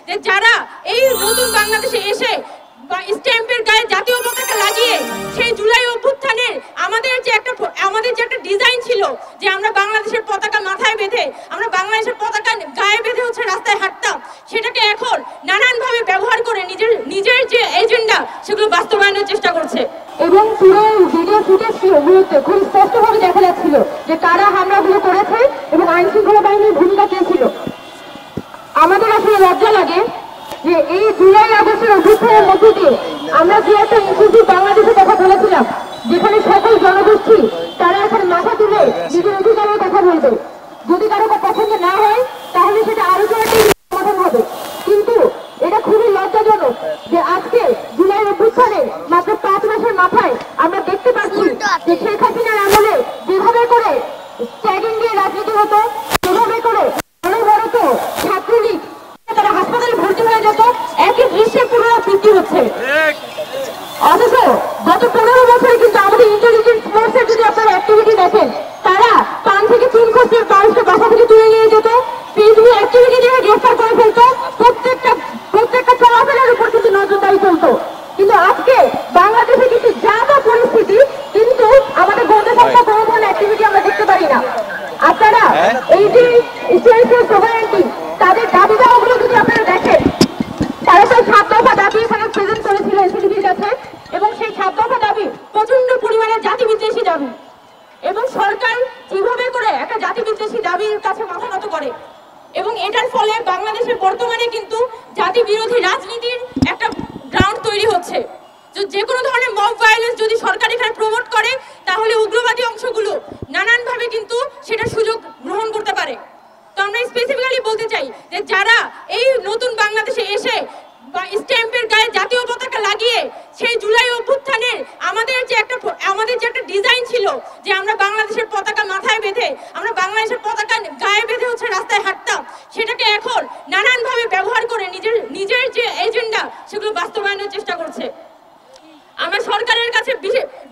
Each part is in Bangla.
যে যারা এই নতুন বাংলাদেশে এসে স্ট্যাম্পের গায়ে জাতীয় পতাকা লাগিয়ে সেই জুলাই অভ্যুত্থানের আমাদের যে একটা ডিজাইন ছিল যে আমরা বাংলাদেশের পতাকা মাথায় বেঁধে আমরা বাংলাদেশের পতাকা গায়ে বেঁধে হচ্ছে রাস্তায় হাঁটতাম, সেটাকে এখন নানানভাবে ব্যবহার করে নিজের যে এজেন্ডা সেগুলো বাস্তবায়নের চেষ্টা করছে। এবং পুরো ভিডিও ফুটেজগুলোতে খুব স্পষ্টভাবে দেখা যাচ্ছিল যে কারা হামলাগুলো করেছে এবং আইন শৃঙ্খলা বাহিনীর ভূমিকা কে ছিল। আমাদের আসলে লজ্জা লাগে যে এই জুলাই আগস্টের অভ্যুত্থানের মধ্যে দিয়ে আমরা যে একটা ইনক্লুসিভ বাংলাদেশের কথা বলেছিলাম, যেখানে সকল জনগোষ্ঠী তারা এখানে মাথা তুলে নিজের অধিকারের কথা বলবে, যদি কারো পছন্দ না হয় তাহলে সেটা আলোচনাতেই সমাধান হবে। কিন্তু এটা খুবই লজ্জাজনক যে আজকে জুলাই অভ্যুত্থানে মাত্র 5 মাসের মাথায় আমরা দেখতে পাচ্ছি যে শেখ হাসিনার আমলে যেভাবে করে ট্যাগিং দিয়ে রাজনীতি হতো, যেভাবে করে অনবরত ছাত্রলীগ তারা হাসপাতালে ভর্তি হয়ে যেত, একই দৃশ্যের পুনরাবৃত্তি হচ্ছে। অথচ গত 15 বছরে কিন্তু আমাদের ইন্টেলিজেন্স ফোর্সের যদি আপনারা অ্যাক্টিভিটি দেখেন, তারা পান থেকে 3 খোঁজের মানুষকে বাসা থেকে তুলে নিয়ে যেত, ফেসবুক অ্যাক্টিভিটি দিয়ে গ্রেফতার করে ফেলতো, প্রত্যেকটা চলাফেরার উপর কিন্তু নজরদারি চলতো। কিন্তু আজকে বাংলাদেশে কিন্তু যা যা পরিস্থিতি, কিন্তু আমাদের গণতন্ত্র কোনো ধরনের অ্যাক্টিভিটি আমরা দেখতে পারি না। আপনারা এই যে ইসরায়েলের সোভারেন্টি তাদের দাবি দাওয়াগুলো যদি আপনারা দেখেন, তারা তো 7 দফা দাবি এখানে প্রেজেন্ট করেছিল এনসিডিবির কাছে, এবং সেই 7 দফা দাবি প্রচন্ড পরিমাণে জাতি বিদ্বেষী দাবি, এবং সরকার কিভাবে করে একটা জাতি বিদ্বেষী দাবির কাছে মাথা নত করে, এবং এটার ফলে বাংলাদেশের বর্তমানে কিন্তু জাতি বিরোধী রাজনীতির একটা গ্রাউন্ড তৈরি হচ্ছে। যে কোনো ধরনের মব ভায়োলেন্স যদি সরকার এখানে প্রমোট করে, তাহলে উগ্রবাদী অংশগুলো নানানভাবে কিন্তু সেটা সুযোগ গ্রহণ করতে পারে। তো আমরা স্পেসিফিক্যালি বলতে চাই যে যারা এই নতুন বাংলাদেশে এসে স্ট্যাম্পের গায়ে জাতীয় পতাকা লাগিয়ে সেই জুলাই অভ্যুত্থানের আমাদের যে একটা ডিজাইন ছিল যে আমরা বাংলাদেশের পতাকা মাথায় বেঁধে আমরা বাংলাদেশের পতাকা গায়ে বেঁধে হচ্ছে রাস্তায় হাঁটতাম, সেটাকে এখন নানানভাবে ব্যবহার করে নিজের যে এজেন্ডা সেগুলো বাস্তবায়নের চেষ্টা করছে। আমরা সরকারের কাছে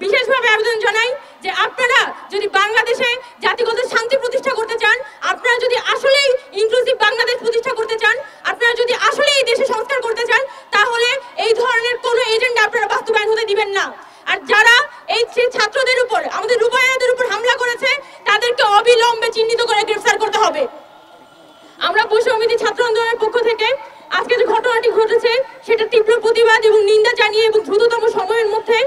বিশেষভাবে আবেদন জানাই যে আপনারা যদি বাংলাদেশে জাতিগত শান্তি প্রতিষ্ঠা করতে চান, আপনারা যদি আসলেই ইনক্লুসিভ বাংলাদেশ প্রতিষ্ঠা করতে চান, আপনারা যদি আসলেই এই দেশে সংস্কার করতে চান, তাহলে এই ধরনের কোনো এজেন্ডা আপনারা বাস্তবায়ন হতে দিবেন না। আর যারা এই ছাত্রদের উপর, আমাদের রূপায়ণাদের উপর হামলা করেছে, তাদেরকে অবিলম্বে চিহ্নিত করে গ্রেফতার করতে হবে। আমরা বৈষম্যবিরোধী ছাত্র আন্দোলনের পক্ষ থেকে আজকে যে ঘটনাটি ঘটেছে সেটা তীব্র প্রতিবাদ এবং নিন্দা জানিয়ে এবং দ্রুততম সময়ের মধ্যে